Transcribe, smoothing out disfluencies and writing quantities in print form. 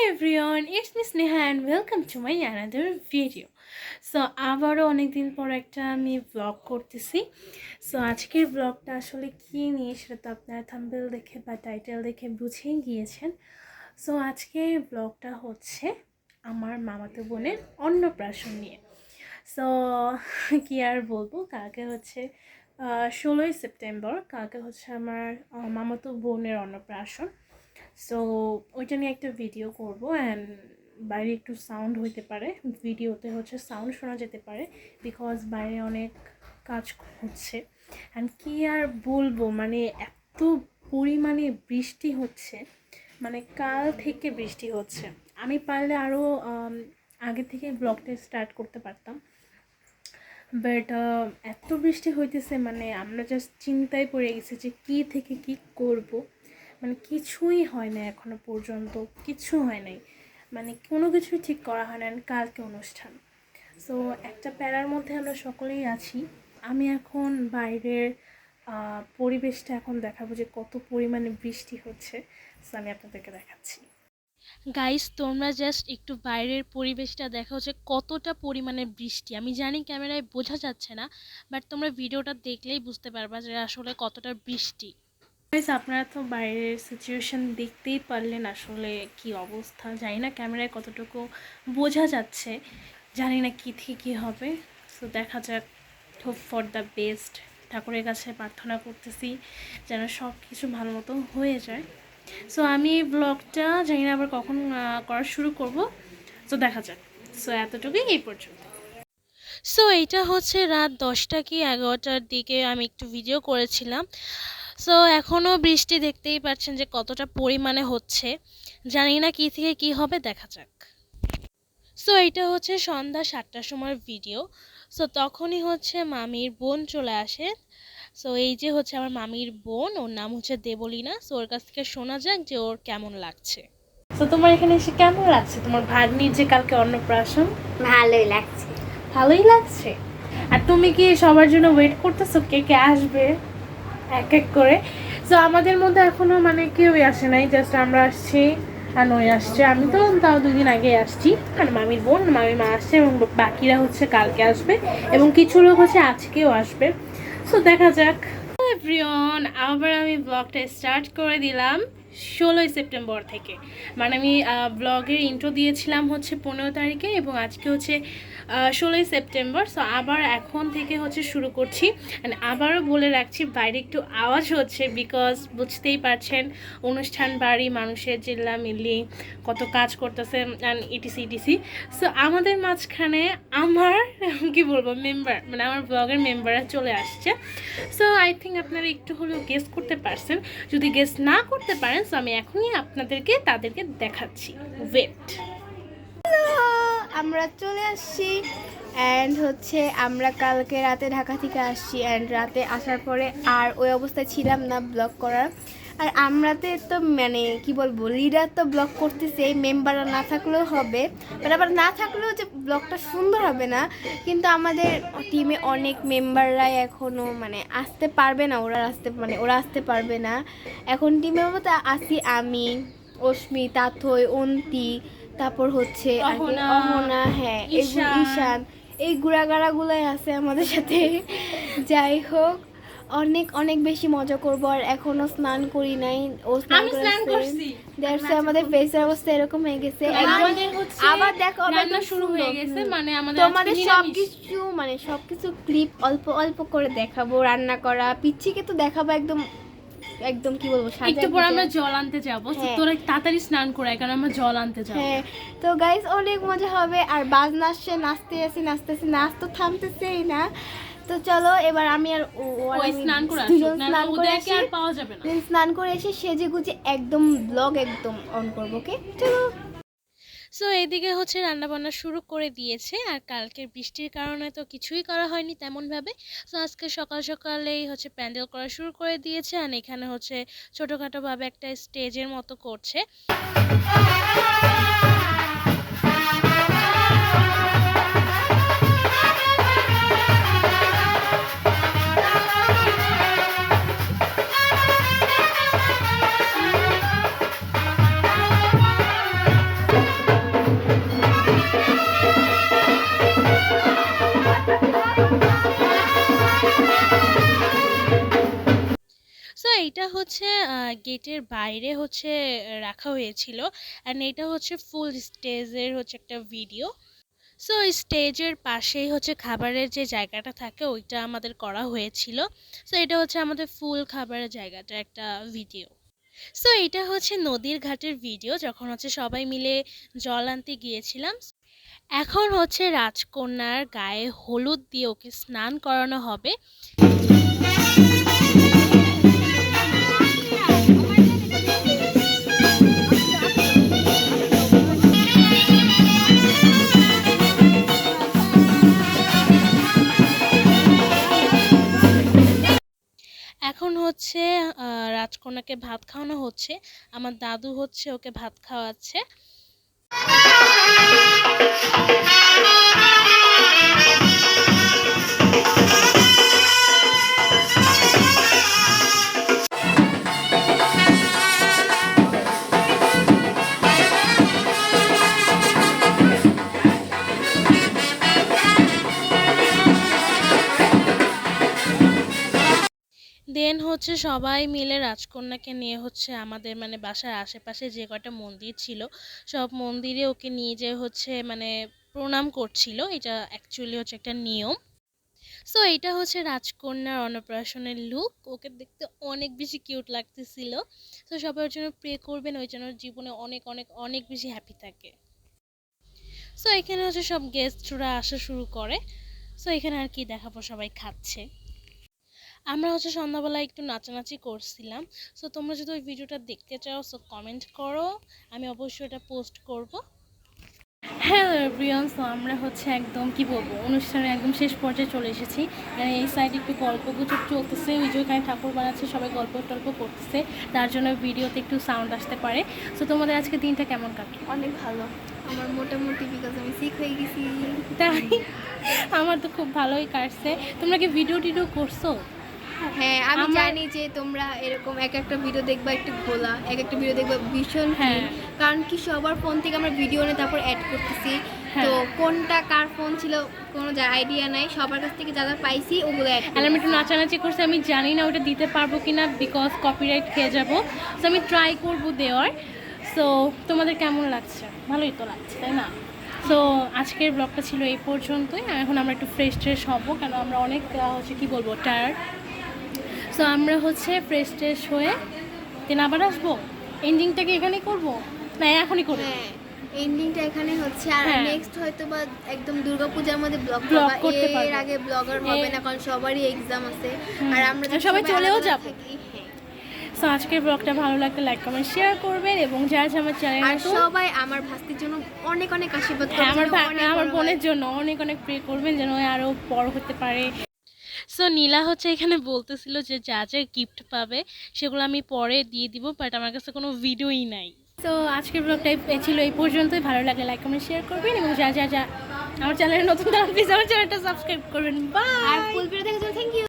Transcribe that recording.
everyone, it's Miss Neha and welcome to my another video. So আবারও অনেকদিন পর একটা আমি ব্লগ করতেছি। সো আজকের ব্লগটা আসলে কী নিয়ে সেটা তো আপনারা থাম্বনেল দেখে বা টাইটেল দেখে বুঝেই গিয়েছেন। সো আজকের ব্লগটা হচ্ছে আমার মামাতো বোনের অন্নপ্রাশন নিয়ে। সো কী আর বলবো, কালকে হচ্ছে 16ই সেপ্টেম্বর, কালকে হচ্ছে আমার মামাতো বোনের অন্নপ্রাশন। সো ওইটা নিয়ে একটা ভিডিও করব অ্যান্ড বাইরে একটু সাউন্ড হইতে পারে, ভিডিওতে হচ্ছে সাউন্ড শোনা যেতে পারে বিকজ বাইরে অনেক কাজ হচ্ছে। অ্যান্ড কী আর বলবো, মানে এত পরিমাণে বৃষ্টি হচ্ছে, মানে কাল থেকে বৃষ্টি হচ্ছে। আমি পারলে আরও আগে থেকে ব্লগটা স্টার্ট করতে পারতাম, বাট এত বৃষ্টি হইতেছে মানে আমরা জাস্ট চিন্তায় পড়ে গেছি যে কী থেকে কী করব। মানে কিছুই হয় না এখনো পর্যন্ত, কিছু হয় নাই, মানে কোনো কিছুই ঠিক করা হয় না। কালকে অনুষ্ঠান, সো একটা প্যারার মধ্যে আমরা সকলেই আছি। আমি এখন বাইরের পরিবেশটা এখন দেখাবো যে কত পরিমাণে বৃষ্টি হচ্ছে। সো আমি আপনাদেরকে দেখাচ্ছি। গাইস, তোমরা জাস্ট একটু বাইরের পরিবেশটা দেখাও যে কতটা পরিমাণে বৃষ্টি। আমি জানি ক্যামেরায় বোঝা যাচ্ছে না, বাট তোমরা ভিডিওটা দেখলেই বুঝতে পারবা যে আসলে কতটা বৃষ্টি। আপনারা তো বাইরের সিচুয়েশন দেখতেই পারলেন আসলে কি অবস্থা। জানি না ক্যামেরায় কতটুকু বোঝা যাচ্ছে, জানি না কী থেকে কী হবে। সো দেখা যাক, হোপ ফর দ্য বেস্ট। ঠাকুরের কাছে প্রার্থনা করতেছি যেন সব কিছু ভালো মতো হয়ে যায়। সো আমি এই ব্লগটা জানি না আবার কখন করা শুরু করব, সো দেখা যাক। সো এতটুকুই, এই পর্যন্ত। সো এইটা হচ্ছে রাত 10টা কি 11টার দিকে আমি একটু ভিডিও করেছিলাম। সো এখনও বৃষ্টি দেখতেই পাচ্ছেন যে কতটা পরিমাণে হচ্ছে, জানি না কী থেকে কী হবে, দেখা যাক। সো এইটা হচ্ছে সন্ধ্যা 7টার সময় ভিডিও। সো তখনই হচ্ছে মামির বোন চলে আসে। সো এই যে হচ্ছে আমার মামির বোন, ওর নাম হচ্ছে দেবলীনা। সো ওর কাছ থেকে শোনা যাক যে ওর কেমন লাগছে। তো তোমার এখানে এসে কেমন লাগছে? তোমার ভাগ্নির যে কালকে অন্নপ্রাশন। ভালোই লাগছে। ভালোই লাগছে। আর তুমি কি সবার জন্য ওয়েট করতেছো কে কে আসবে এক এক করে? সো আমাদের মধ্যে এখনো মানে কেউই আসে নাই, জাস্ট আমরা আসছি আর নই আসছে। আমি তো তাও 2 দিন আগে আসছি। আর মামির বোন, মামির মা আসছে এবং বাকিরা হচ্ছে কালকে আসবে এবং কিছু লোক হচ্ছে আজকেও আসবে। সো দেখা যাক। এভরিওয়ান, আবার আমি ব্লগটা স্টার্ট করে দিলাম 16ই সেপ্টেম্বর থেকে। মানে আমি ব্লগের ইন্ট্রো দিয়েছিলাম হচ্ছে 15 তারিখে এবং আজকে হচ্ছে 16ই সেপ্টেম্বর। সো আবার এখন থেকে হচ্ছে শুরু করছি। অ্যান্ড আবারও বলে রাখছি, বাইরে একটু আওয়াজ হচ্ছে বিকজ বুঝতেই পারছেন অনুষ্ঠান বাড়ি, মানুষের চিল্লামিল্লি, কত কাজ করতেছে অ্যান্ড ইটিসি ইটিসি। সো আমাদের মাঝখানে আমার কি বলবো মেম্বার, মানে আমার ব্লগের মেম্বাররা চলে আসছে। সো আই থিঙ্ক আপনারা একটু হলেও গেস করতে পারছেন। যদি গেস না করতে পারেন সো আমি এখনই আপনাদেরকে তাদেরকে দেখাচ্ছি, ওয়েট। আমরা চলে আসছি অ্যান্ড হচ্ছে আমরা কালকে রাতে ঢাকা থেকে আসছি অ্যান্ড রাতে আসার পরে আর ওই অবস্থায় ছিলাম না ব্লগ করার। আর আমরাতে তো মানে কি বলবো, লিডার তো ব্লগ করতেছে, মেম্বাররা না থাকলেও হবে, বাট আবার না থাকলেও যে ব্লগটা সুন্দর হবে না। কিন্তু আমাদের টিমে অনেক মেম্বাররাই এখনও মানে আসতে পারবে না, ওরা আসতে পারবে না। এখন টিমের মতো আসি আমি, অস্মি, তাথই, অন্তি, তারপর হচ্ছে অহনা, হ্যাঁ ঈশান, এই গুড়াগাড়াগুলোই আছে আমাদের সাথে। যাই হোক, অনেক অনেক বেশি মজা করবো। আর এখনো স্নান করি নাই, ও স্নান করেছে। দেখছো আমাদের ফেসের অবস্থা এরকম হয়ে গেছে একদম। আবার দেখো রান্না শুরু হয়ে গেছে, মানে তোমাদের সবকিছু ক্লিপ অল্প অল্প করে দেখাবো। রান্না করা পিচ্চিকে তো দেখাবো একদম একদম কি বলবো, একটু পর আমরা জল আনতে যাবো। তোরা তাড়াতাড়ি স্নান করে, কারণ আমরা জল আনতে যাবো। হ্যাঁ, তো গাইস অনেক মজা হবে। আর বাজনা আসছে, নাচতেছি নাচ তো থামতেছেই না। তো চলো এবার আমি আর স্নান করে আসি, আর পাওয়া যাবে না। স্নান করে এসে সেজে গুজে একদম ব্লগ একদম অন করবো। ওকে চলো। সো এদিকে হচ্ছে রান্নাবান্না শুরু করে দিয়েছে, আর কালকের বৃষ্টির কারণে তো কিছুই করা হয়নি তেমনভাবে। সো আজকে সকাল সকালেই হচ্ছে প্যান্ডেল করা শুরু করে দিয়েছে, আর এখানে হচ্ছে ছোটোখাটোভাবে একটা স্টেজের মতো করছে। এটা হচ্ছে গেটের বাইরে হচ্ছে রাখা হয়েছিল, অ্যান্ড এটা হচ্ছে ফুল স্টেজের হচ্ছে একটা ভিডিও। সো স্টেজের পাশেই হচ্ছে খাবারের যে জায়গাটা থাকে ওইটা আমাদের করা হয়েছিল। সো এটা হচ্ছে আমাদের ফুল খাবারের জায়গাটা একটা ভিডিও। সো এটা হচ্ছে নদীর ঘাটের ভিডিও, যখন হচ্ছে সবাই মিলে জল আনতে গিয়েছিলাম। এখন হচ্ছে রাজকন্যার গায়ে হলুদ দিয়ে ওকে স্নান করানো হবে। এখন হচ্ছে রাজকন্যাকে ভাত খাওয়ানো হচ্ছে। আমার দাদু হচ্ছে ওকে ভাত খাওয়াচ্ছে। দেন হচ্ছে সবাই মিলে রাজকন্যাকে নিয়ে হচ্ছে আমাদের মানে বাসার আশেপাশে যে কয়টা মন্দির ছিল সব মন্দিরে ওকে নিয়ে যেয়ে হচ্ছে মানে প্রণাম করছিল। এটা অ্যাকচুয়ালি হচ্ছে একটা নিয়ম। সো এটা হচ্ছে রাজকন্যার অন্নপ্রাশনের লুক। ওকে দেখতে অনেক বেশি কিউট লাগতেছিল। তো সবাই ওর জন্য প্রে করবেন, ওই জন্য ওর জীবনে অনেক অনেক অনেক বেশি হ্যাপি থাকে। সো এখানে হচ্ছে সব গেস্টরা আসা শুরু করে। সো এখানে আর কি দেখাবো, সবাই খাচ্ছে। আমরা হচ্ছে সন্ধ্যাবেলা একটু নাচানাচি করছিলাম। সো তোমরা যদি ওই ভিডিওটা দেখতে চাও সো কমেন্ট করো, আমি অবশ্যই এটা পোস্ট করব। হ্যালো এভরিওয়ান, সো আমরা হচ্ছে একদম কি বলবো অনুষ্ঠানের একদম শেষ পর্যায়ে চলে এসেছি। মানে এই সাইডে একটু গল্প গুজব চলতেছে, ওই যে ওখানে ঠাকুর বানাচ্ছে, সবাই গল্প টল্প করতেছে, তার জন্য ভিডিওতে একটু সাউন্ড আসতে পারে। সো তোমাদের আজকে দিনটা কেমন কাটলো? অনেক ভালো, আমার মোটামুটি, বিকজ আমি শিখ হয়ে গেছি। তাই আমার তো খুব ভালোই কাটছে। তোমরা কি ভিডিও টিডিও করছো? হ্যাঁ, আমি জানি যে তোমরা এরকম এক একটা ভিডিও দেখবা একটু ঘোলা, এক একটা ভিডিও দেখবা ভীষণ হ্যাঁ। কারণ কি সবার ফোন থেকে আমরা ভিডিও নিয়ে তারপর অ্যাড করতেছি। তো কোনটা কার ফোন ছিল কোনো আইডিয়া নাই, সবার কাছ থেকে যা যা পাইছি ওগুলো অ্যাড আর আমি একটু নাচানাচি করছি, আমি জানি না ওটা দিতে পারবো কিনা বিকজ কপিরাইট খেয়ে যাবো। সো আমি ট্রাই করবো দেওয়ার। সো তোমাদের কেমন লাগছে? ভালোই তো লাগছে, তাই না? সো আজকের ব্লগটা ছিল এই পর্যন্তই। এখন আমরা একটু ফ্রেশ হবো, কেন আমরা অনেক হচ্ছে কি বলবো টায়ার্ড। সো আমরা হচ্ছে ফ্রেশ হয়ে দেন আবার আসবো। এন্ডিংটাকে এখানেই করবো না এখনই করবো? হ্যাঁ, এন্ডিংটা এখানে হচ্ছে। আর হ্যাঁ। নেক্সট হয়তো বা একদম দুর্গাপূজার মধ্যে ব্লগ করতে পারবো। এর আগে ব্লগার হবে না, কারণ সবারই এক্সাম আছে। আর আমরা আর সবাই চলেও আলাদা যাবো। থাকি, হ্যাঁ। সো আজকের ব্লগটা ভালো লাগলে লাইক কমেন্ট শেয়ার করবেন, এবং যারা আমার চ্যানেল আর সবাই আমার ভাস্তির জন্য অনেক অনেক আশীর্বাদ হ্যাঁ, করবেন, আমার বোনের জন্য অনেক অনেক প্রে করবেন যেন ও আরও বড় হতে পারে। সো নীলা হচ্ছে এখানে বলতেছিল যে যা যা গিফট পাবে সেগুলো আমি পরে দিয়ে দিব, বাট আমার কাছে কোনো ভিডিওই নাই। তো আজকের ব্লগটা ছিল এই পর্যন্তই। ভালো লাগলে লাইক কমেন্ট শেয়ার করবেন, এবং যা আমার চ্যানেলে নতুন তারা প্লিজ আমার চ্যানেলটা সাবস্ক্রাইব করবেন। বাই। আর ফুল ভিডিও দেখার জন্য থ্যাংক ইউ।